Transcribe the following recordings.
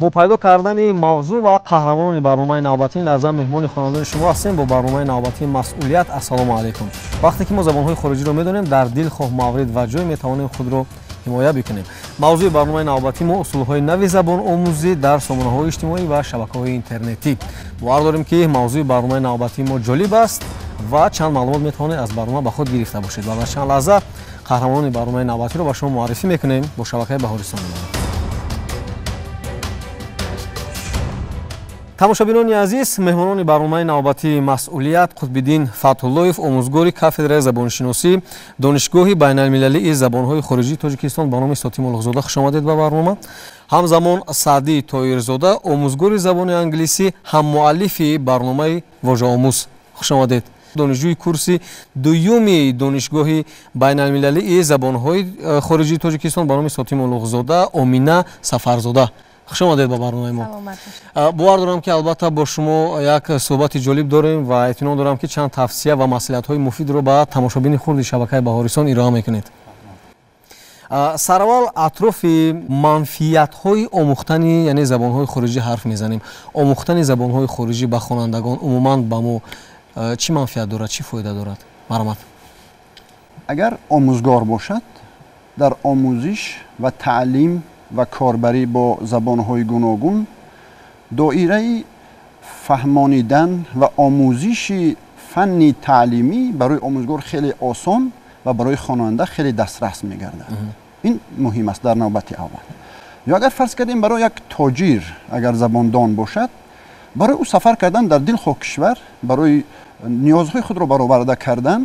با پیدا کردن موضوع و قهرمان برنامه نوبتی لازم مهمان خانواده شما هستیم با برنامه نوبتی مسئولیت. السلام علیکم. وقتی که ما زبان‌های خارجی رو می‌دونیم در دل خواه مورد و جای می‌توانیم خود رو حمایت بکنیم. موضوع برنامه نوبتی ما اصول‌های نوی زبان آموزی در سامانه‌های اجتماعی و شبکه‌های اینترنتی. باور داریم که موضوع برنامه نوبتی ما جالب است و چند معلومات می‌توانید از برنامه به خود گرفته باشید. و در چند لحظه قهرمان برنامه نوبتی رو به شما معرفی می‌کنیم با شبکه بهارستان. тамошобинони азиз, меҳмонони барномаи навбатии масъулият Қутбиддин Фатҳуллоев, омӯзгори кафедраи забоншиносӣ донишгоҳи байналмилалии забонҳои хориҷии Тоҷикистон ба номи Сотим Улуғзода хушомадед ба барнома. ҳамзамон Саъдии Тоирзода, омӯзгори забони англисӣ, ҳаммуаллифи барномаи вожаомӯз хушомадед. донишҷӯи курси дуюми донишгоҳи байналмилалии забонҳои хориҷии Тоҷикистон ба номи Сотим Улуғзода, Омина Сафарзода خوش آمدید با برنامه ما. باور دارم که البته با شما یک صحبت جالب داریم و اطمینان دارم که چند توصیه و مصلحت‌های مفید رو به تماشابین خرد شبکه بهارستان ارائه میکنید. سرول اطراف منفیت‌های آموختن یعنی زبان‌های خارجی حرف میزنیم. آموختن زبان‌های خارجی به خوانندگان عموماً به ما چی منفیت دارد، چی فایده دارد؟ مرحمت. اگر آموزگار باشد در آموزش و تعلیم و کاربری با زبان‌های گوناگون دایره فهمانیدن و آموزش فنی تعلیمی برای آموزگار خیلی آسان و برای خواننده خیلی دسترس می‌گردد. این مهم است در نوبت اول. یا اگر فرض کردیم برای یک تاجر اگر زباندان باشد، برای او سفر کردن در دل خاک کشور برای نیازهای خود را برآورده کردن،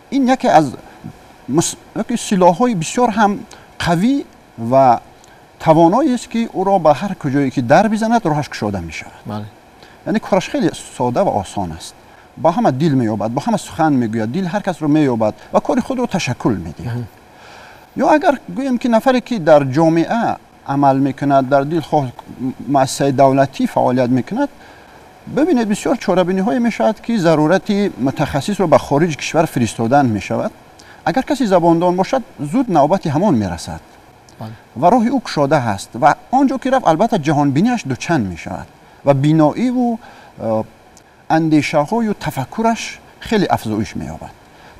این یکی از سلاح‌های بسیار هم قوی و توانایی است که او را به هر کجایی که در بزند راهش گشاده می شود. بله. یعنی کارش خیلی ساده و آسان است. با همه دل می یابد، با همه سخن می گوید، دل هر کس رو می یابد و کار خود رو تشکل می دهد. یا اگر گویم که نفری که در جامعه عمل می کند، در دل خواه مؤسسه دولتی فعالیت می کند، ببینید بسیار چاره‌بینی های می شود که ضرورت متخصص رو به خارج کشور فرستادن می شود. اگر کسی زباندان باشد زود نوبت همان می رسد. و راه او گشاده هست و آنجا که رفت البته جهان بینیش دوچند می شود و بینایی و اندیشه های و تفکرش خیلی افزایش می یابد.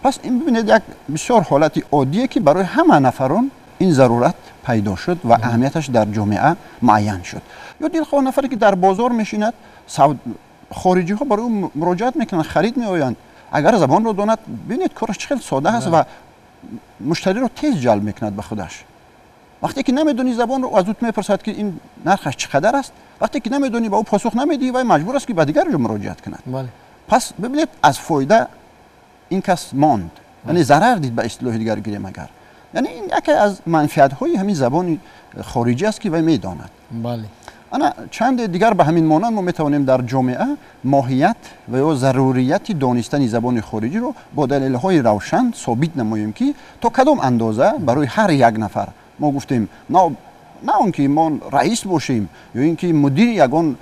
پس این ببینید یک بسیار حالت عادیه که برای همه نفران این ضرورت پیدا شد و اهمیتش در جامعه معین شد. یا دلخواه نفری که در بازار میشیند، خارجی ها برای او مراجعت میکنند، خرید می آیند، اگر زبان رو داند ببینید کارش خیلی ساده است و مشتری رو تیز جلب میکند به خودش. وقتی که نمیدونی زبان رو از او میپرسد که این نرخش چقدر است، وقتی که نمیدونی به او پاسخ نمیدی و مجبور است که به دیگر جا مراجعت کند. بله. پس ببینید از فایده این کس ماند، یعنی ضرر دید به اصطلاح دیگر گیریم اگر. یعنی این یکی از منفعت های همین زبان خارجی است که وی میداند. بله. انا چند دیگر به همین مانند ما میتوانیم در جامعه ماهیت و یا ضروریت دانستن زبان خارجی رو با دلیل های روشن ثابت نماییم که تا کدام اندازه برای هر یک نفر ما گفتیم نه اونکه ما رئیس باشیم یا اینکه مدیر یگان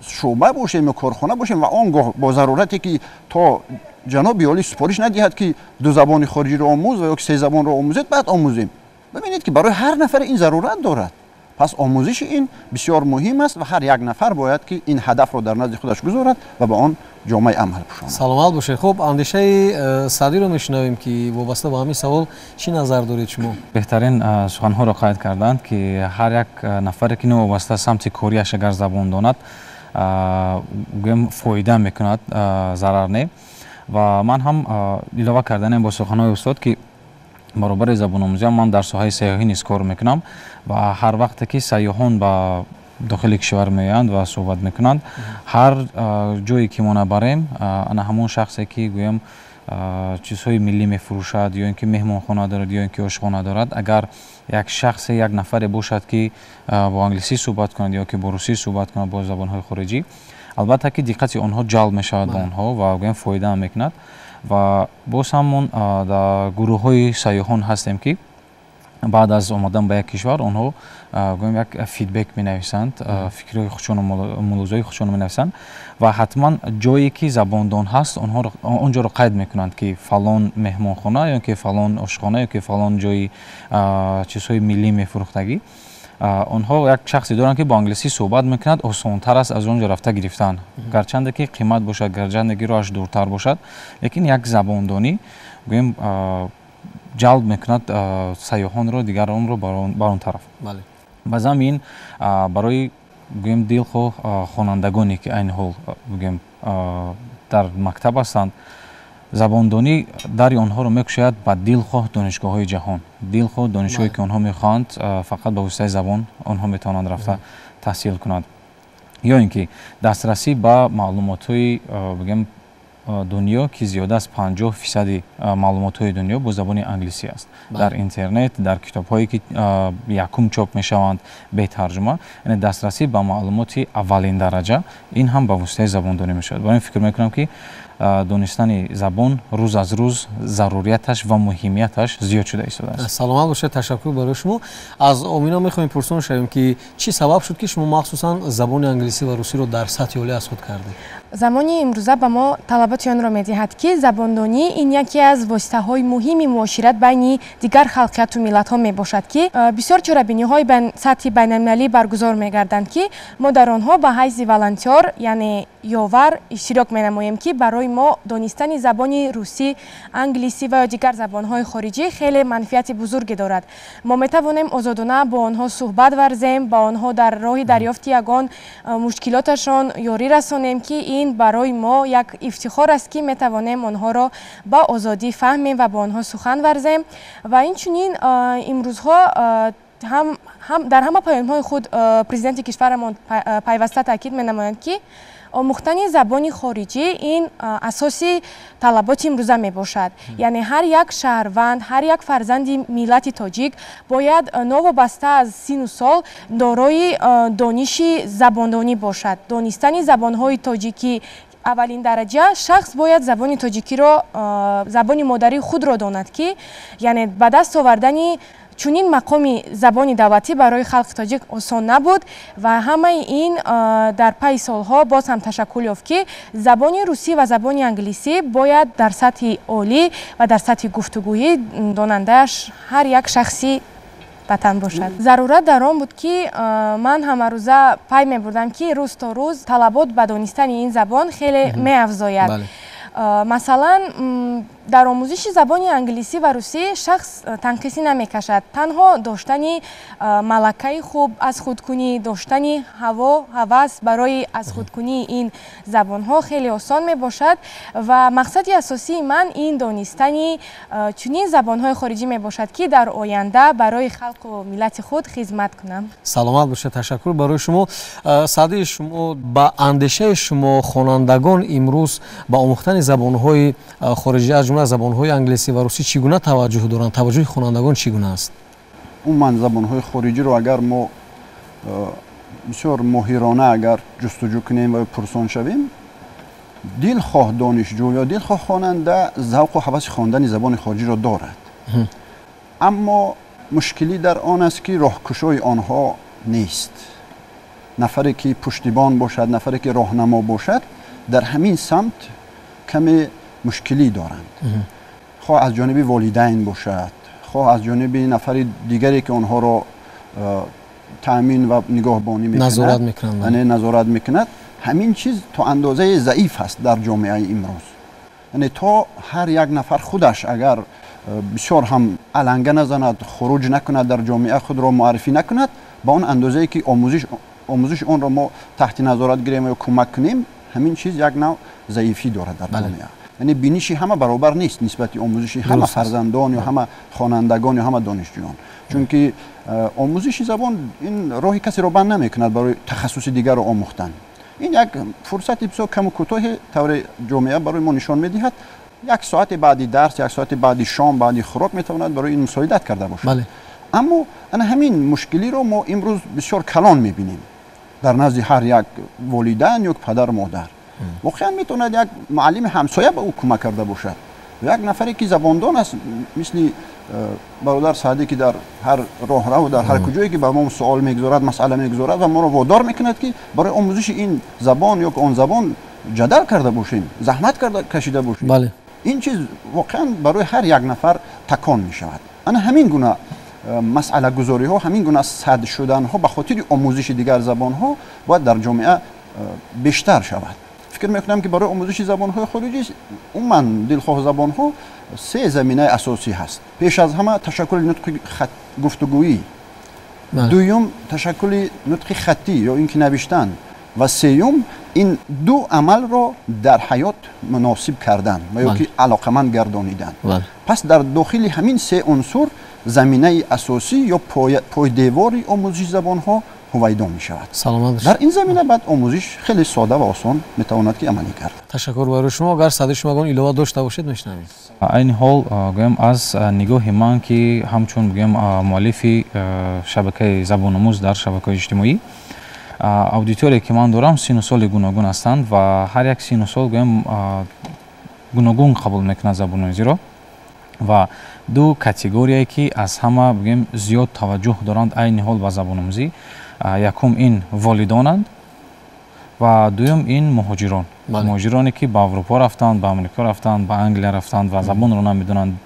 شعبه باشیم یا کارخانه باشیم و آنگاه با ضرورتی که تا جناب عالی سفارش ندهد که دو زبان خارجی رو آموز و یا سه زبان رو آموزید بعد آموزیم. ببینید که برای هر نفر این ضرورت دارد. پس آموزش این بسیار مهم است و هر یک نفر باید که این هدف رو در نزد خودش گذارد و به آن جامعه عمل بشوند. سلامت باشید. خب اندیشه سعدی رو میشنویم که وابسته به همین سوال چی نظر دارید شما؟ بهترین سخن‌ها را قید کردند که هر یک نفر که وابسته سمت کاریش اگر زبان داند گویم فایده میکند، ضرر نه. و من هم علاوه کردن با سخن‌های استاد که برابر زبان آموزی من در ساحه سیاحی نیز کار میکنم و هر وقت که سیاحان به داخل کشور میآیند و صحبت میکنند، هر جایی که ما نبریم انا همون شخصی که گویم چیزهای ملی میفروشد یا اینکه مهمانخانه دارد یا اینکه آشخانه دارد، اگر یک شخص یک نفر باشد که با انگلیسی صحبت کند یا که با روسی صحبت کند با زبانهای خارجی، البته که دقت آنها جلب میشود به آنها و گویم فایده میکند. و باز همون در گروه های سیاحان هستیم که بعد از آمدن به یک کشور آنها گویم یک فیدبک می نویسند، فکرهای خودشون و ملاحظه‌های خودشون می نویسند و حتما جایی که زباندان هست آنجا رو قید میکنند که فلان مهمانخانه یا که فلان آشخانه یا که فلان جای چیزهای ملی میفروختگی آنها یک شخصی دارند که با انگلیسی صحبت میکنند آسان‌تر است از اونجا رفته گرفتن گرچند که قیمت باشد گرچند که راهش دورتر باشد لیکن یک زباندانی گویم جلب میکند سیاحان رو دیگر اون رو بر اون طرف بله باز همین برای گویم دلخواه خوانندگانی که این حال گویم در مکتب هستند زباندانی در آنها رو میکشد به دلخواه دانشگاه‌های جهان دلخواه دانشگاهی که آنها میخواند فقط به واسطه زبان آنها میتوانند رفته تحصیل کنند یا اینکه دسترسی به معلومات‌های بگم دنیا که زیاده از 50% معلومات‌های دنیا با زبان انگلیسی است در اینترنت در کتاب‌هایی که یکم چاپ می‌شوند به ترجمه یعنی دسترسی به معلومات اولین درجه این هم به واسطه زباندانی می‌شود برای فکر می‌کنم که دانستن زبان روز از روز ضروریتش و مهمیتش زیاد شده است. سلامت باشید تشکر برای شما. از آمینا می‌خوایم پرسون شویم که چی سبب شد که شما مخصوصا زبان انگلیسی و روسی رو در سطح عالی از خود کردید؟ زمانی امروزه به ما طلباتیان را می‌دهد که زباندانی این یکی از واسطه‌های مهم معاشرت بین دیگر خلقیت و ملت‌ها میباشد که بسیار چاره‌بینی‌های بین سطح بین‌المللی برگزار می‌گردند که ما در آنها به حیث والنتیر یعنی یاور اشتراک می‌نماییم که برای ما دانستن زبان روسی، انگلیسی و دیگر زبان‌های خارجی خیلی منفعت بزرگی دارد. ما می‌توانیم آزادانه با آنها صحبت ورزیم، با آنها در راه دریافت یگان مشکلاتشان یاری رسانیم که این برای ما یک افتخار است که می‌توانیم آنها را با آزادی فهمیم و با آنها سخن ورزیم و اینچنین امروزها هم در همه پیام‌های خود پرزیدنت کشورمان پیوسته تاکید می‌نمایند که آموختن زبان خارجی این اساسی طلبات امروزه می باشد. یعنی هر یک شهروند، هر یک فرزند ملت تاجیک باید نوابسته از سن و سال دارای دانش زباندانی باشد. دانستن زبان‌های تاجیکی اولین درجه شخص باید زبان تاجیکی را زبان مادری خود را داند که یعنی به دست آوردن چونین مقامی زبان دولتی برای خلق تاجیک آسان نبود و همه این در پی سالها باز هم تشکل یافت که زبان روسی و زبان انگلیسی باید در سطح عالی و در سطح گفتگویی دانندهش هر یک شخصی وطن باشد. ضرورت در آن بود که من همه روزه پی می بردم که روز تا روز طلبات به دانستن این زبان خیلی می افزاید. مثلا در آموزش زبان انگلیسی و روسی شخص تنقیصی نمیکشد. تنها داشتن ملکه خوب از خودکنی، داشتن هوس برای از خودکنی این زبان ها خیلی آسان می باشد و مقصد اساسی من این دانستن چنین زبان های خارجی می باشد که در آینده برای خلق و ملت خود خدمت کنم. سلامت باشید. تشکر برای شما. سعدی شما با اندیشه شما خوانندگان امروز با آموختن زبان های خارجی از جمله زبان‌های انگلیسی و روسی چگونه توجه دارند؟ توجه خوانندگان چگونه است؟ من زبان‌های خارجی رو اگر ما بسیار ماهرانه اگر جستجو کنیم و پرسان شویم دلخواه دانشجو یا دلخواه خواننده ذوق و هوس خواندن زبان خارجی را دارد اما مشکلی در آن است که راهکشای آنها نیست. نفری که پشتیبان باشد، نفری که راهنما باشد در همین سمت کمی مشکلی دارند. خواه از جانب والدین باشد، خواه از جانب نفر دیگری که آنها را تأمین و نگاهبانی میکند، نظارت میکند، همین چیز تا اندازه ضعیف است در جامعه امروز. یعنی تا هر یک نفر خودش اگر بسیار هم علنگه نزند، خروج نکند، در جامعه خود را معرفی نکند، با اون اندازه‌ای که آموزش اون را ما تحت نظارت گیریم و کمک کنیم، همین چیز یک نوع ضعیفی دارد در جامعه. یعنی بینشی همه برابر نیست نسبت آموزشی همه فرزندان یا همه خوانندگان یا همه دانشجویان. چون که آموزش زبان این راهی کسی را بند نمیکند برای تخصص دیگر را آموختن. این یک فرصت بسیار کم و کوتاه طور جامعه برای ما نشان میدهد. یک ساعت بعد درس، یک ساعت بعد شام، بعد خوراک میتواند برای این مساعدت کرده باشد. اما همین مشکلی رو ما امروز بسیار کلان میبینیم در نزد هر یک والدین یا پدر مادر. واقعا میتواند یک معلم همسایه به او کمک کرده باشد. یک نفری که زباندان است مثل برادر سعدی که در هر راهرو در هر کجایی که به ما سوال میگذارد، مسئله میگذارد و ما رو وادار میکند که برای آموزش این زبان یا آن زبان جدل کرده باشیم، زحمت کشیده باشیم. این چیز واقعا برای هر یک نفر تکان میشود. همین گونه مسئله گذاری ها، همین گونه صد شدن ها به خاطر آموزش دیگر زبان ها باید در جامعه بیشتر شود. فکر میکنم که برای آموزش زبان های خارجی من دلخواه زبان ها سه زمینه اساسی هست. پیش از همه تشکل نطق گفتگویی، دوم تشکل نطق خطی یا اینکه نوشتن و سوم این دو عمل را در حیات مناسب کردن و یا که علاقمند گردانیدن. پس در داخل همین سه عنصر زمینه اساسی یا پایدیواری آموزش زبان ها هویدا می شود. در این زمینه بعد آموزش خیلی ساده و آسان میتواند که عملی کرد. تشکر برای شما. اگر صد شما گون ایلوه داشته باشید میشنوید. این حال گویم از نگاه من که همچون بگم مؤلفی شبکه زبان آموز در شبکه اجتماعی، اودیتوری که من دارم سین و سال گوناگون هستند و هر یک سین و سال گویم گوناگون قبول میکنه زبان آموزی را و دو کاتگوریایی که از همه بگیم زیاد توجه دارند این حال به زبان آموزی، یکم این والدانند و دوم این مهاجران. مهاجرانی که به اروپا رفتند، به امریکا رفتند، به انگلیس رفتند و زبان را نمیدونند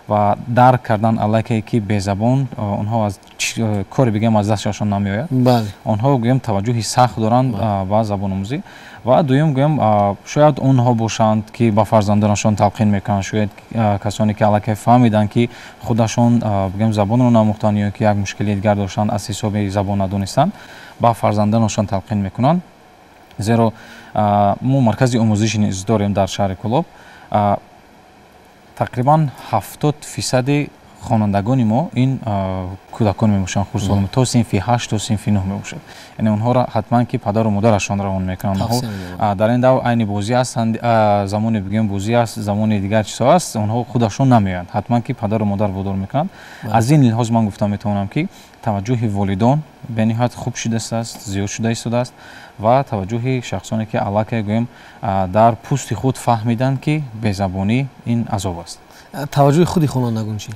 و درک کردن علاقه که به زبان اونها از کاری بگیم از دستشان نمیآید. اونها گویم توجهی سخت دارند به زبان آموزی و دوم گویم شاید اونها باشند که با فرزندانشان تلقین میکنند، شاید کسانی که علاقه فهمیدن که خودشون بگیم زبان رو نموختن یا که یک مشکلی دیگر داشتن از حساب زبان ندونستند با فرزندانشان تلقین میکنند. زیرا ما مرکز آموزشی نیز داریم در شهر کلوب. تقریبا 70% خوانندگان ما این کودکان میباشند، خصوصا تا صنف 8 تا صنف 9 میباشند. یعنی اونها را حتما که پدر و مادرشان روان میکنند. در این دو عین بازی است، زمان بگیم بازی است، زمان دیگر چیزا است، اونها خودشون نمیآیند، حتما که پدر و مادر وادار میکنند. از این لحاظ من گفتم میتونم که توجه والدان به نهایت خوب شده است، زیاد شده است و توجه شخصانی که علاقه گویم در پوست خود فهمیدن که به زبانی این عذاب است. توجه خودی خوانندگان چی؟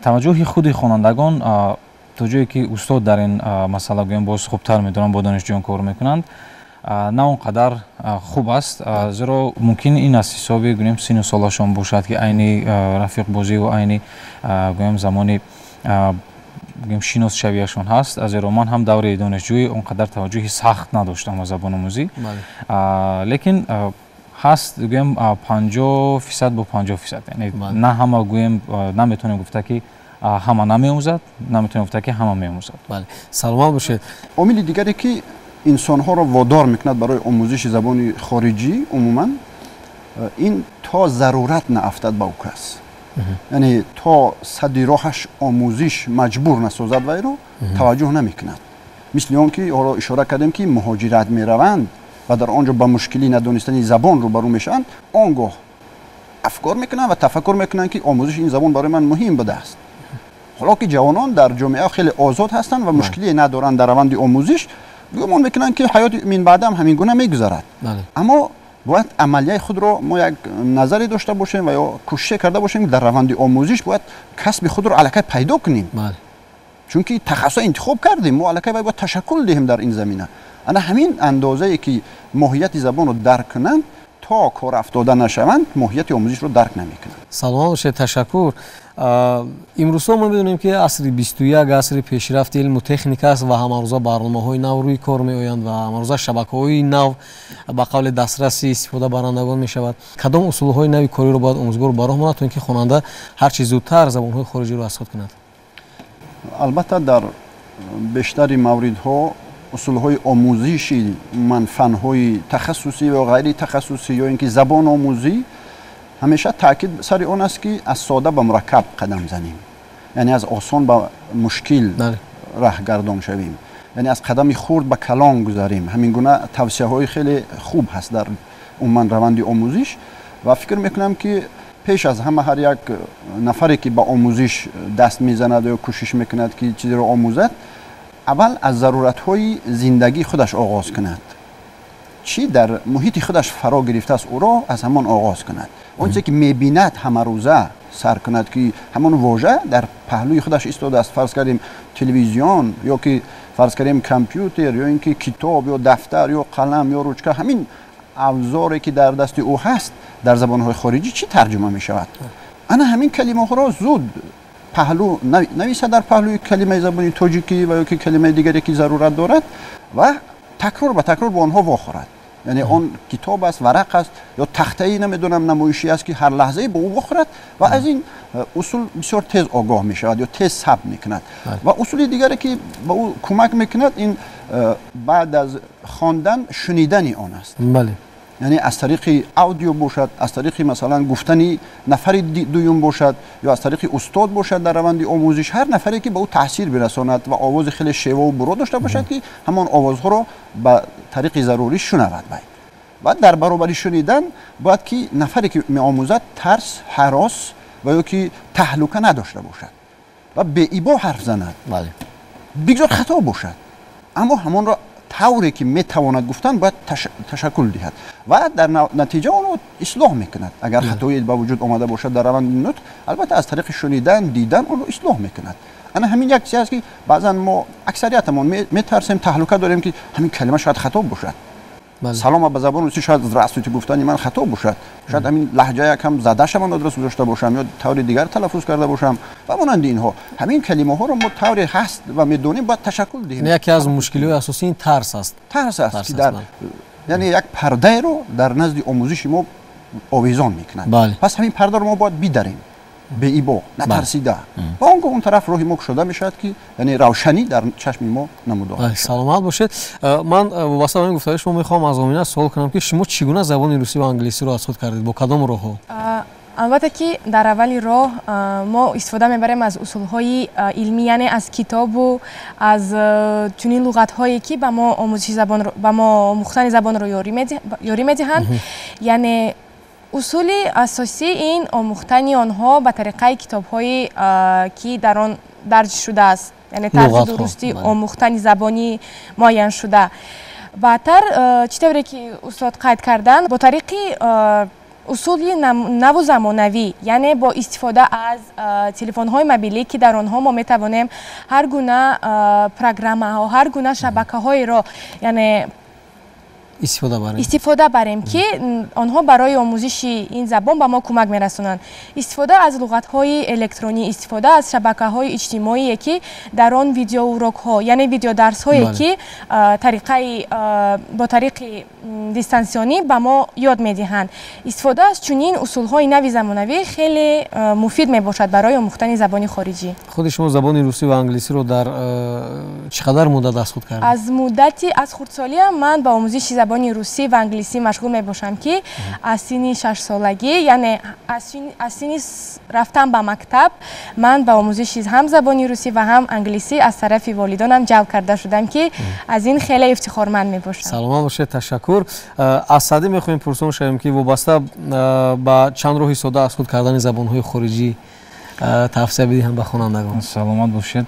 توجه خودی خوانندگان تا جایی که استاد در این مسئله گویم باز خوبتر میدونن، با دانشجویان کار میکنند، نه اونقدر خوب است، زیرا ممکن این از حسابی گویم سن و سالشان باشد که عین رفیق بازی و عین گویم زمانی بگیم شناس شویشون هست. از من هم دوره دانشجویی اونقدر توجهی سخت نداشتم از زبان آموزی، لیکن هست بگیم 50% با 50%. یعنی نه همه گویم نمیتونیم گفته که همه نمی‌آموزد، نمیتونیم گفته که همه می‌آموزد. بله، سلام باشید. عامل دیگری که انسان ها را وادار میکند برای آموزش زبان خارجی عموما این تا ضرورت نافتد به او کس، یعنی تا صد راهش آموزش مجبور نسازد و ایرو توجه نمیکند. مثل اون که حالا اشاره کردیم که مهاجرت میروند و در آنجا با مشکلی ندانستن زبان روبرو میشن، آنگاه افکار میکنن و تفکر میکنن که آموزش این زبان برای من مهم بوده است. حالا که جوانان در جامعه خیلی آزاد هستند و مشکلی ندارند در روند آموزش، گمان میکنن که حیات من بعدم همین گونه میگذرد. اما باید عملیه خود را ما یک نظری داشته باشیم و یا کوشش کرده باشیم که در روند آموزش باید کسب خود را الکی پیدا کنیم. چون که تخصص انتخاب کردیم، ما الکی باید تشکل دهیم در این زمینه. انا همین اندازه‌ای که ماهیت زبان رو درک کنند تا کار افتاده نشوند، ماهیت آموزش رو درک نمیکنند. سلام باشه، تشکر. امروز ما میدونیم که عصر 21 عصر پیشرفت علم و تکنیک است و همروزه برنامه‌های نو روی کار میآیند و همروزه شبکه‌های نو با قول دسترسی استفاده برندگان میشود. کدام اصول‌های نوی کاری رو باید آموزگار برآورد تا اینکه خواننده هر چیز زودتر زبان‌های خارجی رو اسکات کند؟ البته در بیشتر موردها اصول‌های آموزشی من فن‌های تخصصی و غیر تخصصی یا اینکه زبان آموزی همیشه تاکید سر آن است که از ساده به مرکب قدم زنیم، یعنی از آسان به مشکل راه گردان شویم، یعنی از قدم خرد به کلان گذاریم. همین گونه توصیه‌های خیلی خوب هست در عموما روند آموزش و فکر میکنم که پیش از همه هر یک نفری که به آموزش دست میزند یا کوشش میکند که چیزی رو آموزد، اول از ضرورت‌های زندگی خودش آغاز کند. چی در محیط خودش فرا گرفته است او را از همان آغاز کند. اون چیزی که می‌بیند همه روزه سر کند که همان واژه در پهلوی خودش ایستاده است، فرض کردیم تلویزیون یا که فرض کردیم کامپیوتر یا اینکه کتاب یا دفتر یا قلم یا روچکه، همین ابزاری که در دست او هست در زبان‌های خارجی چی ترجمه می‌شود. انا همین کلمه‌ها را زود پهلو نویسه در پهلوی کلمه زبان تاجیکی و یا که کلمه دیگری که ضرورت دارد و تکرار به تکرار با آنها واخورد. یعنی اون کتاب است، ورق است یا تخته‌ای نمیدونم نمایشی است که هر لحظه به او بخورد و از این اصول بسیار تیز آگاه می شود یا تیز ثبت میکند. و اصول دیگری که به او کمک میکند این بعد از خواندن شنیدن آن است. بله. یعنی از طریق اودیو باشد، از طریق مثلا گفتنی نفر دوم باشد یا از طریق استاد باشد در روند آموزش، هر نفری که به او تاثیر برساند و آواز خیلی شیوا و برو داشته باشد که همان آوازها را به طریق ضروری شنود. بعد در برابر شنیدن باید که نفری که می آموزد ترس، هراس و یا که تهلکه نداشته باشد و به ایبا حرف زند. بله. بگذار خطا باشد اما همان را طوری که میتواند گفتن باید تشکل دهد و در نتیجه اون رو اصلاح میکند. اگر خطایی به وجود آمده باشد در روند نطق، البته از طریق شنیدن، دیدن اون رو اصلاح میکند. انا همین یک چیزی است که بعضا ما اکثریتمون میترسیم، تهلکه داریم که همین کلمه شاید خطا باشد. سلام به زبان روسی شاید درست گفتن من خطا باشد، شاید همین لهجه یکم زده شم درست گذاشته باشم یا طور دیگر تلفظ کرده باشم و مانند اینها. همین کلمه ها رو ما طوری هست و میدونیم باید تشکل دهیم. یکی از مشکلات اساسی این ترس است. ترس است که در یعنی یک پرده رو در نزد آموزش ما آویزان میکنند. بله. پس همین پرده رو ما باید بیداریم به ایبا، نترسیده. با اون طرف روحی ما شده میشد که یعنی روشنی در چشم ما نمودار. سلامت باشید. من واسه این گفتگوی شما میخوام از آمینه سوال کنم که شما چگونه زبان روسی و انگلیسی رو از خود کردید؟ با کدام راه‌ها؟ البته که در اولی راه ما استفاده میبریم از اصولهای علمی، یعنی از کتاب و از چنین لغت‌هایی که به ما آموزش زبان رو، به ما آموختن زبان رو یاری میدهند. یعنی اصول اساسی این آموختن آنها به طریق کتاب‌هایی که در آن درج شده است، یعنی طرز درستی آموختن زبانی معین شده. بعدتر چطوری که استاد قید کردن با طریق اصول نو زمانوی، یعنی با استفاده از تلفن‌های موبیلی که در آنها ما میتوانیم هر گونه پروگرام‌ها، هر گونه شبکه‌های را یعنی استفاده بریم که آنها برای آموزش این زبان به ما کمک میرسونند. استفاده از لغت‌های الکترونی، استفاده از شبکه‌های اجتماعی که در آن ویدیو اوراق‌ها، یعنی ویدیو درس‌هایی که با طریق دیستانسیونی به ما یاد میدهند. استفاده از چنین اصول‌های نو زمانوی خیلی مفید میباشد برای آموختن زبان خارجی. خود شما زبان روسی و انگلیسی رو در چقدر مدت از خود کردید؟ از خردسالی من با آموزش زبان روسی و انگلیسی مشغول می باشم که از سن 6 سالگی، یعنی از سن رفتن به مکتب، من با آموزش هم زبان روسی و هم انگلیسی از طرف والدانم جلب کرده شدم که از این خیلی افتخارمند می باشم. سلام باشید. تشکر. از صدی میخوایم پرسون شویم که وابسته به چند راه ساده از خود کردن زبان‌های خارجی توصیه بدهیم به خوانندگان. سلامت باشید.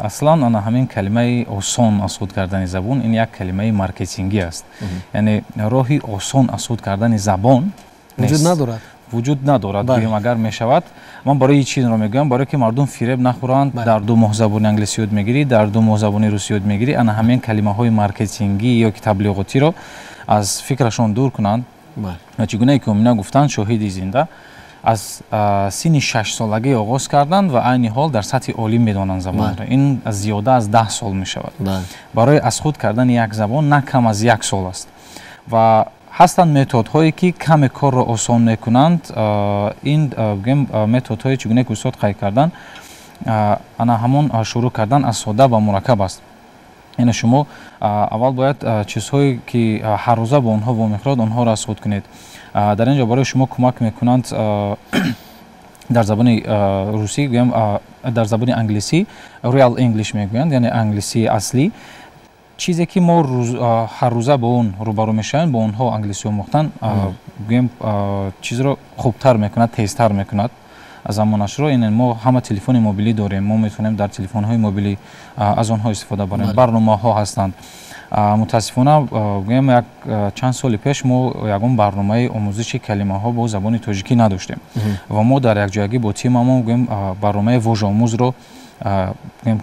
اصلا انا همین کلمه آسان از خود کردن زبان این یک کلمه مارکتینگی است. یعنی راهی آسان از خود کردن زبان وجود ندارد. بگیم اگر می شود، من برای این چیز رو میگم، برای که مردم فریب نخورند. در 2 ماه زبان انگلیسی یاد میگیری، در 2 ماه زبان روسی یاد میگیری، انا همین کلمه های مارکتینگی یا تبلیغاتی رو از فکرشون دور کنند. و چگونه که من گفتن شاهد زنده از سن 6 سالگی آغاز کردند و عین حال در سطح عالی میدانند زبان را. این از زیاده از 10 سال می شود. برای از خود کردن یک زبان نه کم از 1 سال است و هستند متد هایی که کم کار را آسان میکنند. این متد های چگونه که استاد قید کردن، انا همون شروع کردن از ساده و مرکب است. یعنی شما اول باید چیزهایی که هر روزه با آنها وامیخورد آنها را از خود کنید. در اینجا برای شما کمک میکنند در زبان روسی گویم، در زبان انگلیسی ریال انگلیش میگویند، یعنی انگلیسی اصلی. چیزی که ما هر روزه با اون روبرو میشیم، با اونها انگلیسی آموختن گویم چیز رو خوبتر میکند، تیزتر میکند زمانش رو. این ما همه تلفن موبیلی داریم، ما میتونیم در تلفن های موبیلی از آنها استفاده کنیم. برنامه ها هستند. متاسفانه گویم یک چند سال پیش ما یگان برنامه آموزش کلمه ها با زبان تاجیکی نداشتیم و ما در یک جایگی با تیممون گویم برنامه واژه‌آموز رو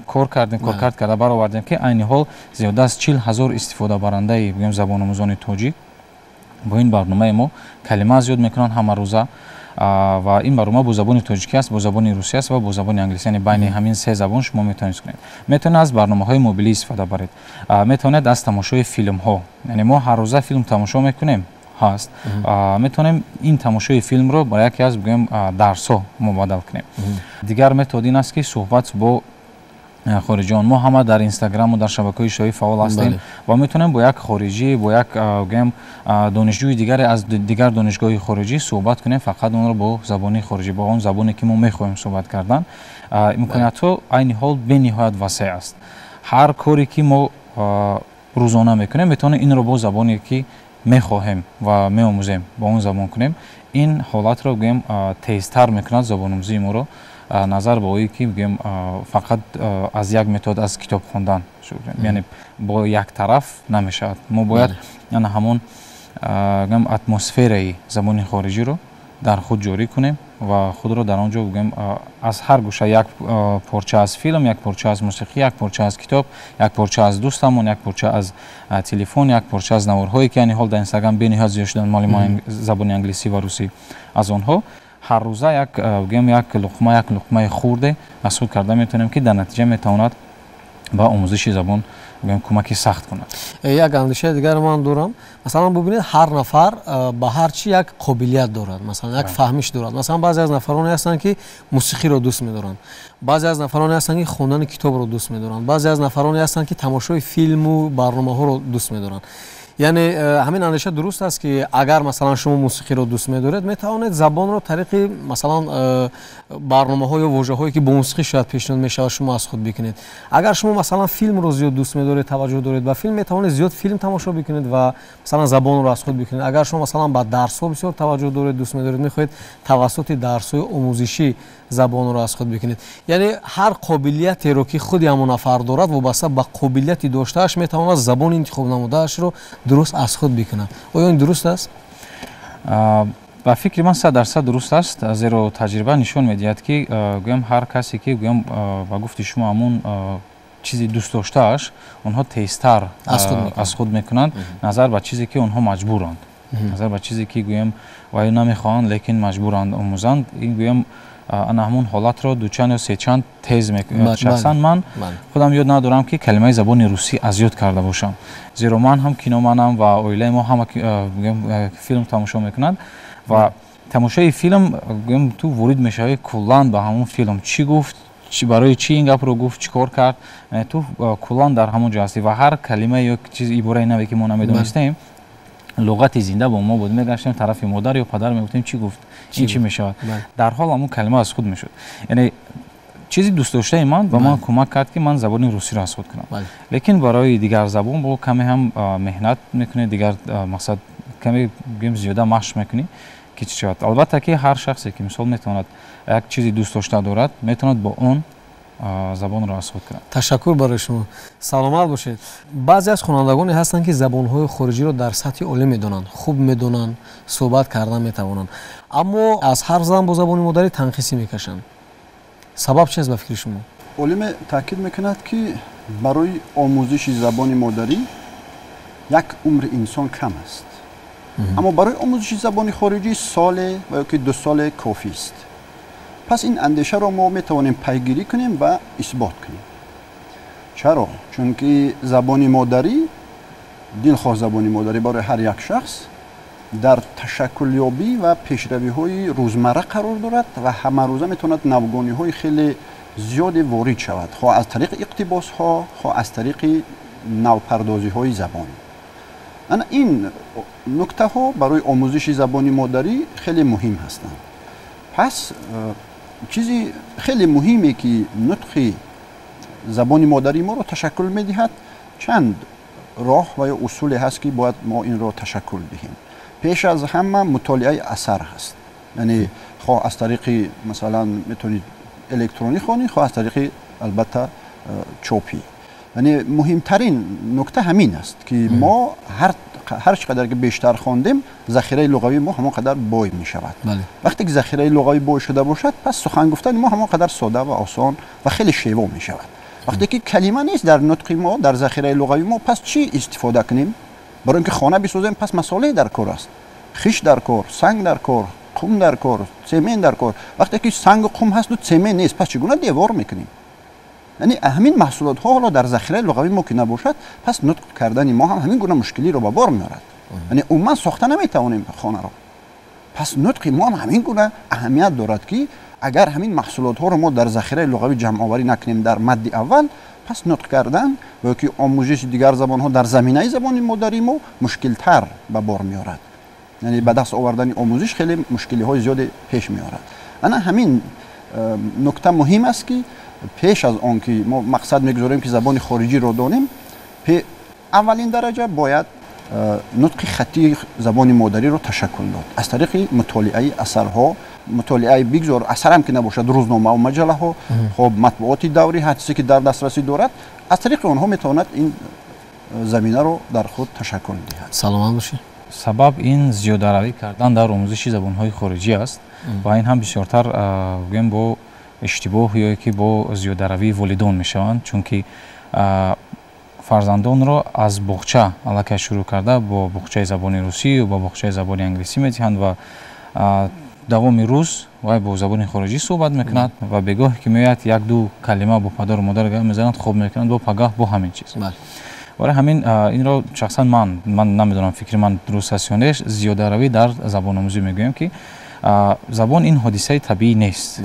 کار کردیم کرده برآوردیم که عین حال زیاده از 40,000 استفاده برنده گویم زبان آموزان تاجیک با این برنامه ما کلمه زیاد میکنن همه روزه. ва ин барома бо забони тоҷикӣ аст, бо забони русӣ аст ва бо забони англисӣ, яъне байни ҳамин се забон шумо метавонед кунед. Метавонед аз барномаҳои мобилӣ истифода баред, метавонед аз тамошои филмҳо, яъне мо ҳар рӯза филм тамошо мекунем ҳаст, метавонем ин тамошои филмро ба яке аз бигӯем дарсҳо мубаддал кунем. Дигар метод ин аст ки суҳбат бо хориҷиён. Мо ҳама дар инстаграму дар шабакаҳои иҷтимоӣ фаъол ҳастем ва метавонем бо як хориҷӣ, бо як гӯем донишҷӯи дигаре аз дигар донишгоҳи хориҷӣ суҳбат кунем, фақат онро бо забони хориҷӣ, бо он забоне ки мо мехоҳем суҳбат кардан. имкониятҳо айни ҳол бениҳоят васеъ аст. ҳар коре ки мо рӯзона мекунем метавонем инро бо забоне ки мехоҳем ва меомӯзем бо он забон кунем. ин ҳолатро гӯем тезтар мекунад забономӯзии моро, назар ба оие ки бигӯем фақат аз як метод аз китоб хондан, яъне бо як тараф намешавад. Мо бояд яна ҳамон атмосфераи забони хориҷиро дар худ ҷорӣ кунем ва худро дар он ҷо бигӯем аз ҳар гӯша як порча аз филм, як порча аз мусиқӣ, як порча аз китоб, як порча аз дӯстамон, як порча аз телефон, як порча аз наворҳое ки яъне ҳол дар инстаграм бениҳоят зиёд шудан моли мо забони англисӣ ва русӣ, аз онҳо ҳар рӯза як луқмаи хурде аз худ карда метавонем ки дар натиҷа метавонад ба омӯзиши забон кӯмаки сахт кунад. Як андешаи дигар ман дорам. Масалан бубинед ҳар нафар ба ҳар чӣ як қобилият дорад, масалан як фаҳмиш дорад. Масалан баъзе аз нафароне ҳастанд ки мусиқиро дӯст медоранд, баъзе аз нафароне ҳастанд ки хондани китобро дӯст медоранд, баъзе аз нафароне ҳастанд ки тамошои филму барномаҳоро дӯст медоранд. яъне ҳамин андеша дуруст аст ки агар масалан шумо мусиқиро дӯст медоред, метавонед забонро тариқи масалан барномаҳо ё вожаҳое ки бо мусиқӣ шояд пешниҳод мешавад шумо аз худ бикунед. Агар шумо масалан филмро зиёд дӯст медоред, таваҷҷӯҳ доред ба филм, метавонед зиёд филм тамошо бикунед ва масалан забонро аз худ бикунед. Агар шумо масалан ба дарсҳо бисёр таваҷҷӯҳ доред, дӯст медоред, мехоҳед тавассути дарсҳои омӯзишӣ забонро аз худ бикунед. Яъне ҳар қобилиятеро ки худи ҳамон нафар дорад, вобаста ба қобилияти доштааш метавонад забони интихоб намудаашро дуруст аз худ бикунад. Оё ин дуруст аст? ба фикри ман 100% дуруст аст, зеро таҷриба нишон медиҳад ки гӯем ҳар касе ки гӯем ба гуфти шумо ҳамон чизи дӯст доштааш онҳо тезтар аз худ мекунанд назар ба чизе ки онҳо маҷбуранд, назар ба чизе ки гӯем ваё намехоҳанд лекин маҷбуранд омӯзанд. ин гӯем ана ҳамон ҳолатро дучанд ё сечанд тез мекунад. шахсан ман худам ёд надорам ки калимаи забони русӣ аз ёд карда бошам, зеро ман ҳам киноманам ва оилаи мо ҳама филм тамошо мекунанд ва тамошои филм гӯем ту ворид мешавӣ куллан ба ҳамон филм, чӣ гуфт, барои чӣ ин гапро гуфт, чӣ кор кард, ту куллан дар ҳамон ҷо ҳастӣ ва ҳар калима ё чиз ибораи наве ки мо намедонистем луғати зинда бо мо буд, мегаштем тарафи модар ё падар мегуфтем чӣ гуфт, ин чӣ мешавад, дар ҳол ҳамон калима аз худ мешуд. Яъне чизи дӯстдоштаи ман ба ман кӯмак кард ки ман забони русиро аз худ кунам. Лекин барои дигар забон бо каме ҳам меҳнат мекунӣ, дигар мақсад каме гӯем зиёда машқ мекунӣ ки чӣ шавад. Албатта ки ҳар шахсе ки мисол метавонад як чизи дӯстдошта дорад, метавонад бо он забонро аз худ кунад. Ташаккур барои шумо. Саломат бошед. баъзе аз хонандагоне ҳастанд ки забонҳои хориҷиро дар сатҳи олӣ медонанд, хуб медонанд, суҳбат кардан метавонанд, аммо аз ҳар зан бо забони модарӣ танқисӣ мекашанд. сабаб чист ба фикри шумо? олиме таъкид мекунад ки барои омӯзиши забони модарӣ як умри инсон кам аст, аммо барои омӯзиши забони хориҷӣ соле ва ёки 2 соле кофист. пас ин андешаро мо метавонем пайгирӣ кунем ва исбот кунем. чаро? чунки забони модарӣ, дилхоҳ забони модарӣ барои ҳар як шахс дар ташаккулёбӣ ва пешравиҳои рӯзмарра қарор дорад ва ҳамарӯза метавонад навгониҳои хеле зиёде ворид шавад, хоҳ аз тариқи иқтибосҳо, хоҳ аз тариқи навпардозиҳои забон. ана ин нуктаҳо барои омӯзиши забони модарӣ хеле муҳим ҳастанд. пас чизи хеле муҳиме ки нутқи забони модарӣ моро ташаккул медиҳад, чанд роҳ ва ё усуле ҳаст ки бояд мо инро ташаккул диҳем. пеш аз ҳама мутолиаи асар ҳаст, яъне хоҳ аз тариқи масалан метавонед электронӣ хонӣ, хоҳ аз тариқи албатта чопӣ. яъне муҳимтарин нукта ҳамин аст ки мо ҳар чӣ қадар ки бештар хондем, захираи луғавии мо ҳамон қадар бой мешавад. вақте ки захираи луғавӣ бой шуда бошад, пас сухан гуфтани мо ҳамон қадар сода ва осон ва хеле шево мешавад. вақте ки калима нест дар нутқи мо, дар захираи луғавии мо, пас чӣ истифода кунем? барои ин ки хона бисозем, пас масолеҳ дар кор аст, хиш дар кор, санг дар кор, قم در کار، سمن در کار. وقتی که سنگ و قم هست و سمن نیست، پس چگونه دیوار میکنیم؟ یعنی همین محصولات ها حالا در ذخیره لغوی ما که نباشد، پس نطق کردن ما هم همین گونه مشکلی رو به بار میارد. یعنی عموما ساخته نمیتوانیم خانه رو. پس نطق ما هم همین گونه اهمیت دارد که اگر همین محصولات ها رو ما در ذخیره لغوی جمع آوری نکنیم در مد اول، پس نطق کردن و که آموزش دیگر زبان ها در زمینه زبان مادری ما مشکل تر به بار میارد. یعنی به دست آوردن آموزش خیلی مشکلی های زیاد پیش میارد. انا همین نکته مهم است که پیش از آن که ما مقصد میگذاریم که زبان خارجی رو دانیم، اولین درجه باید نطق خطی زبان مادری رو تشکل داد از طریق مطالعه اثرها، مطالعه بگذار اثر هم که نباشد، روزنامه و مجله ها، خب مطبوعات دوری، هر چیزی که در دسترسی دارد، از طریق آنها میتواند این زمینه رو در خود تشکل دهد. سلامت باشید. سبب این زیاده‌روی کردن در آموزش زبان‌های خارجی است و این هم بسیارتر گویم با اشتباه یا که با زیاده‌روی والدان میشوند، چون که فرزندان را از بخچه الکی شروع کرده با بخچه زبان روسی و با بخچه زبان انگلیسی میتیند و دوام روز وای با زبان خارجی صحبت میکند و بگاه که میاد یک دو کلمه با پدر و مادر میزنند خوب میکنند با پگاه با همین چیز. برای همین این را شخصا من نمیدونم فکر من درست است یا نه، زیاده‌روی در زبان آموزی میگویم که زبان این حادثه طبیعی نیست.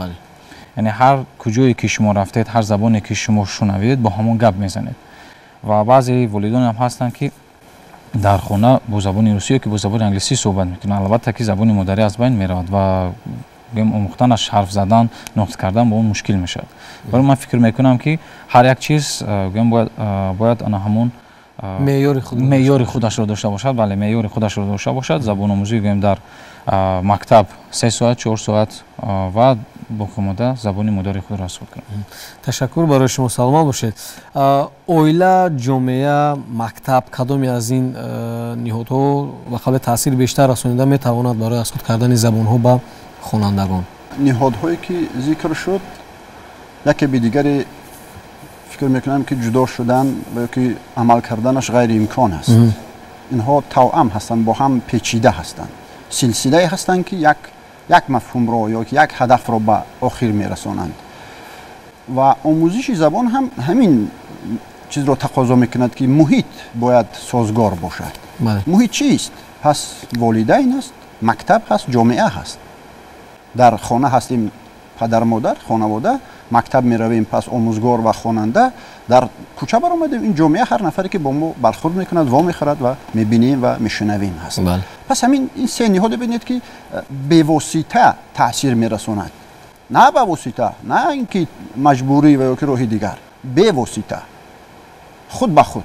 یعنی هر کجایی که شما رفتید، هر زبانی که شما شنوید با همون گپ میزنید و بعضی والدین هم هستند که در خانه با زبان روسی که با زبان انگلیسی صحبت میکنن، البته که زبان مادری از بین میرود و آموختنش، حرف زدن، نطق کردن با اون مشکل میشه. برای من فکر میکنم که هر یک چیز باید آن همون معیار خودش رو داشته باشد. بله، معیار خودش رو داشته باشد. زبان آموزی در مکتب 3 ساعت 4 ساعت و با خانواده زبان مادری خود را صحبت کنید. تشکر برای شما. سلامت باشید. اویلا، جامعه، مکتب کدامی از این نهادها و قابل تاثیر بیشتر رسانیده میتواند برای اسکوت کردن زبان ها به خوانندگان؟ نهادهایی که ذکر شد یکی به دیگری فکر میکنم که جدا شدن و که عمل کردنش غیر امکان است. اینها توأم هستند، با هم پیچیده هستند، سلسله هستند که یک مفهوم را یا یک هدف را به آخر میرسانند و آموزش زبان هم همین چیز را تقاضا میکند که محیط باید سازگار باشد. محیط چیست؟ پس والدین است، مکتب هست، جامعه هست. در خانه هستیم پدر مادر، خانواده، مکتب می رویم پس آموزگار و خواننده، در کوچه برآمدیم این جامعه هر نفری که با ما برخورد میکند وا میخورد و میبینیم و میشنویم هست. پس همین این سه نهاد ببینید که به واسطه تاثیر میرساند، نه به واسطه، نه اینکه مجبوری و یا که راه دیگر، به واسطه، خود به خود،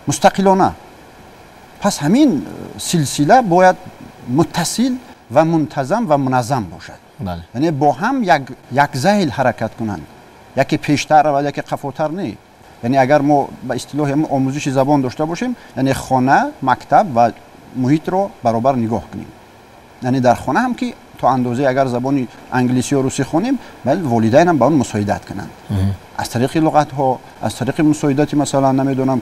مستقلانه. پس همین سلسله باید متصل و منتظم و منظم باشد. یعنی با هم یک ذیل حرکت کنند، یکی پیشتر و یکی قفوتر نه. یعنی اگر ما به اصطلاح آموزش زبان داشته باشیم، یعنی خانه، مکتب و محیط رو برابر نگاه کنیم. یعنی در خانه هم که تا اندازه اگر زبان انگلیسی و روسی خونیم، بله والدین هم با اون مساعدت کنند از طریق لغت ها، از طریق مساعدت مثلا نمیدونم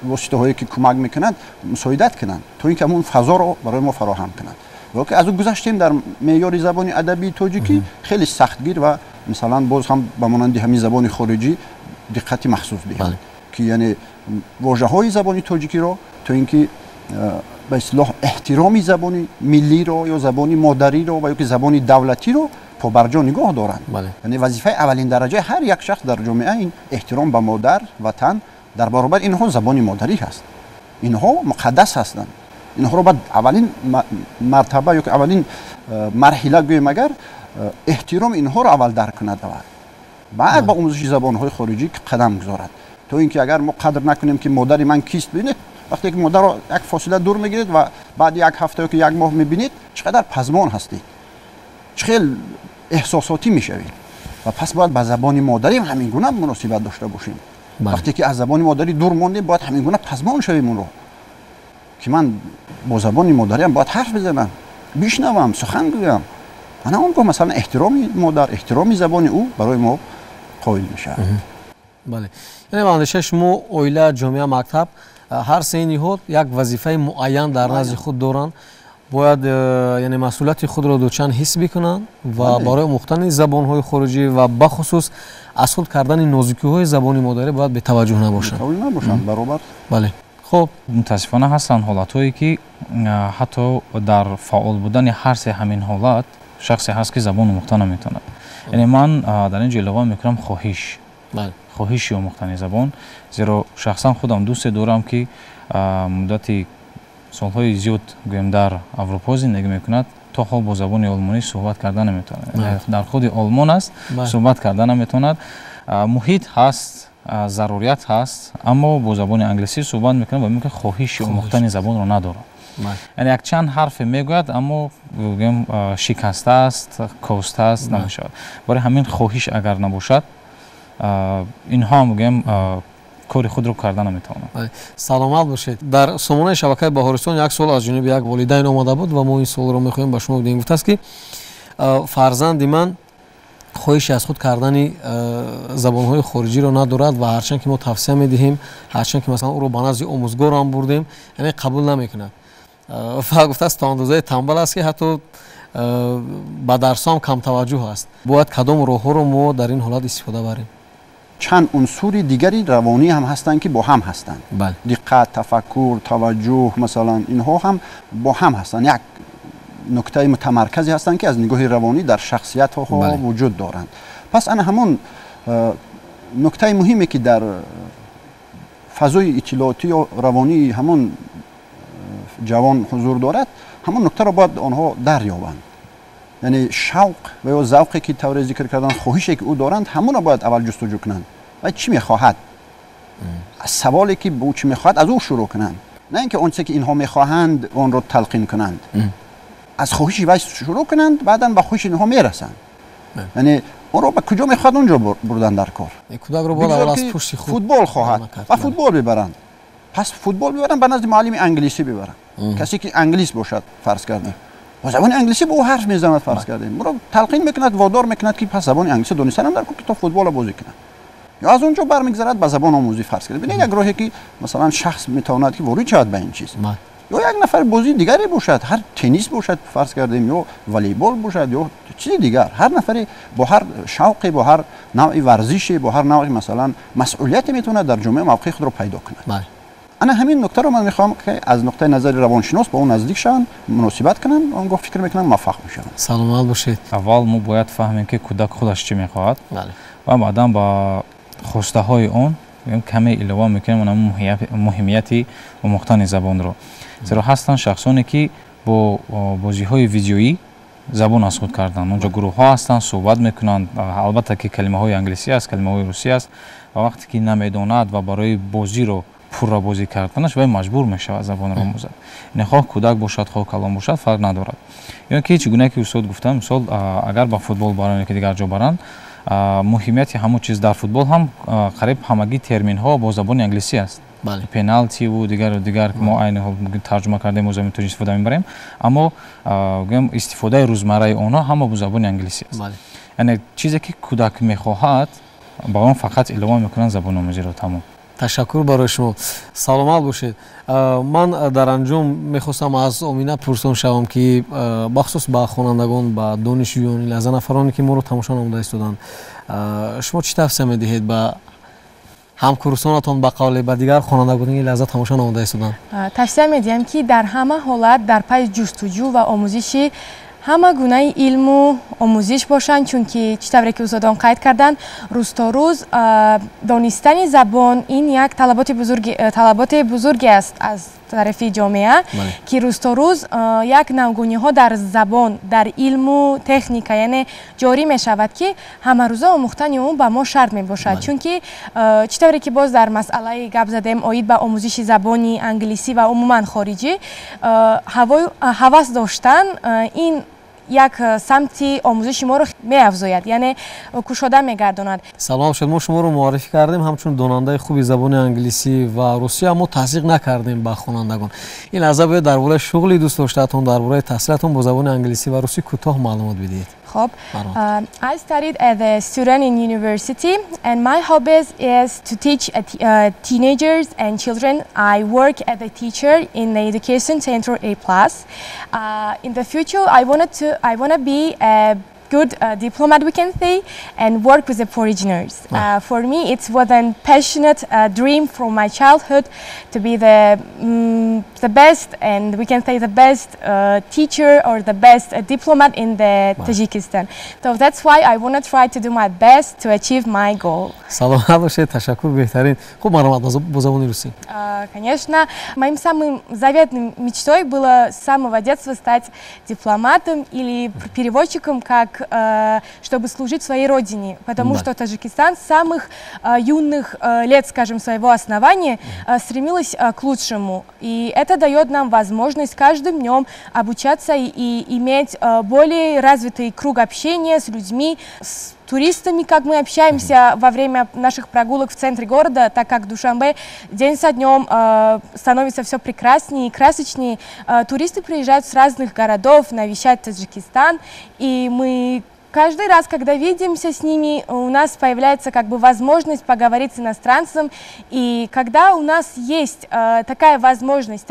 واسطه هایی که کمک میکنند مساعدت کنند تا اینکه اون فضا رو برای ما فراهم کنند. و که از اون گذشتیم در معیار زبان ادبی تاجیکی خیلی سختگیر و مثلا باز هم به مانند همین زبان خارجی دقتی مخصوص دهند که یعنی واژه‌های زبان تاجیکی رو تا اینکه به اصطلاح احترامی زبان ملی رو یا زبان مادری رو و یا که زبان دولتی رو پابرجا نگاه دارند. یعنی وظیفه اولین درجه هر یک شخص در جامعه این احترام به مادر، وطن، در برابر اینها زبان مادری هست. اینها مقدس هستند. اینها رو باید اولین مرتبه یا که اولین مرحله گویم اگر احترام اینها رو اول درک کند بعد با آموزش زبان‌های خارجی قدم گذارد. تو اینکه اگر ما قدر نکنیم که مادر من کیست، ببینید وقتی که مادر رو یک فاصله دور میگیرید و بعد یک هفته یا که یک ماه میبینید چقدر پزمان هستید، چقدر احساساتی میشوید و پس باید با زبان مادری همین گونه مناسبت داشته باشیم. وقتی که از زبان مادری دور ماندیم باید همین گونه پزمان شویم اون رو که من با زبان مادری هم باید حرف بزنم، بشنوم، سخن گویم. انا اونگاه مثلا احترامی مادر، احترامی زبان او برای ما قائل میشه. بله. یعنی باندشه شما اویلا، جامعه، مکتب هر سه نهاد یک وظیفه معین در نزد خود دارند باید یعنی مسئولیت خود را دوچند حس بکنند و برای آموختن زبان‌های خارجی و بخصوص اصل کردن نازکی‌های زبان مادری باید به توجه نباشند. برابر. بله. خب متاسفانه هستند حالت‌هایی که حتی در فعال بودن هر سه همین حالت شخصی هست که زبان آموخته نمیتونه. یعنی من در اینجا القا میکنم خواهش آموختن زبان، زیرا شخصا خودم دوست دارم که مدتی سالهای زیاد گویم در اروپا زندگی میکند تا حال با زبان آلمانی صحبت کردن نمیتونه. در خود آلمان است صحبت کردن نمیتوند. محیط هست، ضروریت هست، اما با زبان انگلیسی صحبت میکنه و میگه خواهش آموختن زبان رو نداره. یعنی یک چند حرف میگوید اما بگیم شکسته است، کاسته است نمیشود. برای همین خواهش اگر نباشد اینها میگیم کاری خود رو کردن نمیتونه. سلامت باشید. در سامانه شبکه بهارستان یک سوال از جانب یک والدین آمده بود و ما این سوال رو میخوایم به شما بدیم. گفته است که فرزند من خواهش از خود کردن زبان‌های خارجی رو ندارد و هرچند که ما توصیه میدهیم، هرچند که مثلا او رو به نزد آموزگار هم بردیم، یعنی قبول نمیکنه. فقط گفته است تا اندازه تنبل است که حتی به درسام کم توجه است. باید کدام راه‌ها رو ما در این حالت استفاده بریم؟ چند عنصر دیگری روانی هم هستند که با هم هستند. دقت، تفکر، توجه مثلا اینها هم با هم هستند. یک نکته متمرکزی هستند که از نگاه روانی در شخصیت ها وجود دارند. پس انا همون نکته مهمی که در فضای اطلاعاتی و روانی همون جوان حضور دارد، همون نکته را باید آنها دریابند. یعنی شوق و یا ذوقی که طور ذکر کردن، خواهشی که او دارند، همون را باید اول جستجو کنند و چی میخواهد، از سوالی که به او چی میخواهد از او شروع کنند، نه اینکه آنچه که اینها میخواهند آن را تلقین کنند. از خواهشی وای شروع کنند، بعداً به خواهش اینها میرسند. یعنی اون رو به کجا میخواد اونجا بردن در کار. کودک رو باید اول از پشت خود فوتبال خواهد و فوتبال ببرند. پس فوتبال ببرن به نزد معلم انگلیسی ببرن. کسی که انگلیس باشد فرض کردیم، با زبان انگلیسی به او حرف میزند فرض کردیم، مرا تلقین میکند، وادار میکند که پس زبان انگلیسی دانستن هم در که تا فوتبال بازی کنه، یا از اونجا برمیگذرد به زبان آموزی فرض کردیم. ببینید یک راهی که مثلا شخص میتواند که وارد شود به این چیز، یا یک نفر بازی دیگری باشد، هر تنیس باشد فرض کردیم، یا والیبال باشد، یا چیز دیگر، هر نفری با هر شوقی، با هر نوع ورزشی، با هر نوع مثلا مسئولیتی میتونه در جامعه موقع خود رو پیدا کنه. انا همین نکته رو من میخوام که از نقطه نظر روانشناس با اون نزدیک شون، مناسبت کنن، اون فکر میکنم موفق میشن. سلامت باشید. اول ما باید فهمیم که کودک خودش چی میخواد و بعدا با خواسته های اون کمی علاوه میکنیم اون مهمیتی و مختن زبان رو. زیرا هستن شخصانی که با بازی های ویدیویی زبان از خود کردن. اونجا گروه ها هستن صحبت میکنن، البته که کلمه های انگلیسی است، کلمه های روسی است، و وقتی که نمیداند و برای بازی رو پورا بازی کردنش وای مجبور میشه زبان رو آموزد. یعنی خواه کودک باشد خواه کلان باشد فرق ندارد. یعنی که چگونه که استاد گفتم، مثال اگر با فوتبال برن که دیگر جا برن، مهمیت همون چیز در فوتبال هم قریب همگی ترمین ها با زبان انگلیسی است. پنالتی و دیگر که ما عین ترجمه کردیم و میتونیم استفاده میبریم، اما استفاده روزمره اونها هم با زبان انگلیسی است. یعنی چیزی که کودک میخواهد با اون فقط علاوه میکنن زبان آموزی رو. تمام. تشکر برای شما. سلامت باشید. من در انجام میخواستم از امینه پرسان شوم که بخصوص با خوانندگان، با دانشجویان، لازم نفرانی که ما رو تماشا نموده استادن، شما چی توصیه میدهید به همکورسانتان، به قول به دیگر خوانندگان که لازم تماشا نموده استادن؟ توصیه میدیم که در همه حالت در پی جستجو و آموزش همه گونه علم و آموزش باشند، چون که چطوری که استادان قید کردن، روز تا روز دانستن زبان این یک طلبات بزرگی است از طرف جامعه که روز تا روز یک نوگونی ها در زبان، در علم و تکنیک یعنی جاری می شود که همه روزه آموختن اون به ما شرط می باشد. چون که چطوری که باز در مسئله گپ زدیم آید به آموزش زبانی انگلیسی و عموما خارجی، هوس داشتن این як самти омӯзиши моро меафзояд, яъне кушода мегардонад. салом шуд. мо шуморо муаррифӣ кардем ҳамчун донандаи хуби забони англисӣ ва русӣ, аммо тазиқ накардем ба хонандагон. ин лаҳза бояд дар бораи шуғли дӯст доштаатон, дар бораи таҳсилатон бо забони англисӣ ва русӣ кӯтоҳ маълумот бидиҳед. I studied as a student in university, and my hobbies is to teach teenagers and children. I work as a teacher in the education center A+. In the future, I want to be a good diplomat, we can say, and work with the foreigners. For me, it was a passionate dream from my childhood to be the best, and we can say the best teacher or the best diplomat in the Tajikistan. So that's why I want to try to do my best to achieve my goal. Саломат бошед, ташаккур, беҳтарин. Хуб, маромад бо забони русӣ. Конечно, моим самым заветным мечтой было с самого детства стать дипломатом или переводчиком, чтобы служить своей родине, потому что Таджикистан с самых юных лет, скажем, своего основания стремилась к лучшему. И это дает нам возможность каждым днем обучаться и иметь более развитый круг общения с людьми, с туристами, как мы общаемся во время наших прогулок в центре города, так как Душанбе день со днем становится все прекраснее и красочнее. Туристы приезжают с разных городов навещать Таджикистан, и мы каждый раз, когда видимся с ними, у нас появляется возможность поговорить с иностранцем. И когда у нас есть такая возможность,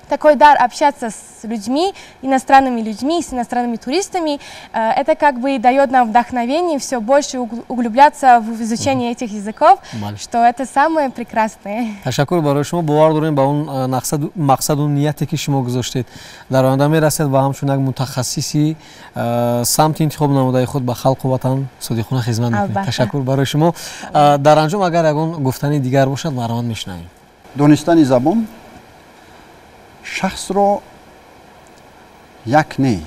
такой дар общаться с людьми, иностранными людьми, с иностранными туристами, это дает нам вдохновение все больше углубляться в изучение этих языков, что это самое прекрасное. Ташаккур барои шумо. бовар дорем ба он мақсаду нияте ки шумо гузоштед дар оянда мерасед ва ҳамчун як мутахассиси самти интихоб намудаи худ ба халқу ватан содиқона хизмат мекунед. Ташаккур барои шумо. дар анҷом агар ягон гуфтани дигар бошад, маромад мешунавем. донистани забон шахсро як не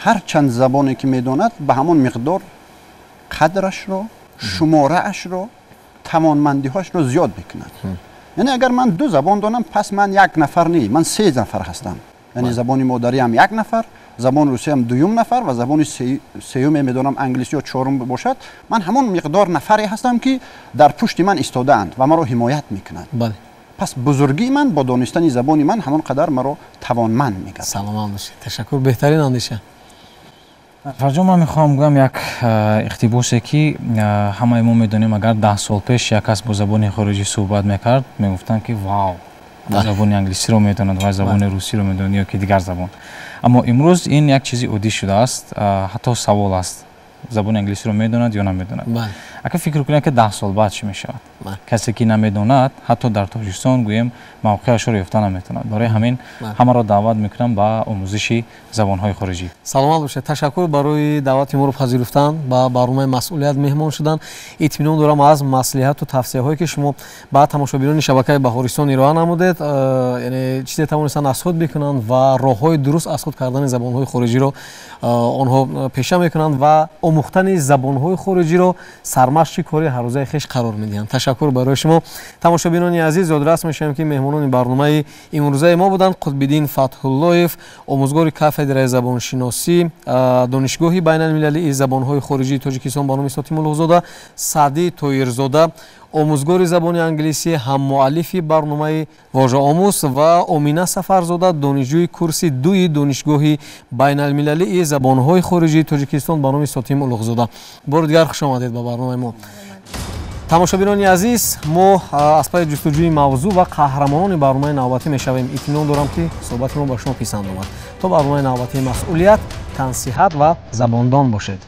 ҳар чанд забоне ки медонад ба ҳамон миқдор қадрашро, шумораашро, тавонмандиҳоашро зиёд мекунад. яъне агар ман ду забон донам, пас ман як нафар не, ман се нафар ҳастам. яъне забони модариам як нафар, забони русиям дуюм нафар ва забони сеюме медонам англисиё чорум бошад, ман ҳамон миқдор нафаре ҳастам ки дар пушти ман истодаанд ва маро ҳимоят мекунад. пас бузургии ман бо донистани забони ман ҳамон қадар маро тавонманд мегардад. саломат бошед. ташаккур. беҳтарин андеша. фарҷон, ман мехоҳам гӯям як иқтибосе ки ҳамаи мо медонем, агар 10 сол пеш як кас бо забони хориҷӣ суҳбат мекард, мегуфтанд ки вау, забони англисиро медонад ва забони русиро медонад ё ки дигар забон. аммо имрӯз ин як чизи оддӣ шудааст, ҳатто савол аст. забони англисиро медонад ё намедонад? ака фикр кунем ки 10 сол баъд чӣ мешавад? касе ки намедонад, ҳатто дар Тоҷикистон гӯем мавқеашро ёфта наметавонад. барои ҳамин ҳамаро даъват мекунам ба омӯзиши забонҳои хориҷӣ. саломат бошед. ташаккур барои даъвати моро пазируфтан, ба барномаи масъулият меҳмон шудан. итминон дорам аз маслиҳату тавсияҳое ки шумо ба тамошобинони шабакаи Баҳористон ироа намудед, яъне чизе тавонистанд аз худ бикунанд ва роҳҳои дуруст аз худ кардани забонҳои хориҷиро онҳо пеша мекунанд ва омӯхтани забонҳои хориҷиро сармашқи кори ҳаррӯзаи хеш қарор медиҳанд. ташаккур барои шумо. тамошобинони азиз, ёдрас мешавем ки меҳмонони барномаи имрӯзаи мо буданд Қутбиддин Фатҳуллоев, омӯзгори кафедраи забоншиносӣ, донишгоҳи байналмилалии забонҳои хориҷии Тоҷикистон ба номи Сотим Улуғзода, Саъди Тоирзода, омӯзгори забони англисӣ, ҳаммуаллифи барномаи Вожаомӯз ва Омина Сафарзода, донишҷӯи курси 2 донишгоҳи байналмилалии забонҳои хориҷии Тоҷикистон ба номи Сотим Улуғзода. бори дигар хуш омадед ба барномаи мо. тамошобинони азиз, мо аз пайи ҷустуҷӯи мавзӯъ ва қаҳрамонони барномаи навбатӣ мешавем. итминон дорам ки суҳбати мо ба шумо писанд омад. то барномаи навбатии масъулият, тансиҳат ва забондон бошед.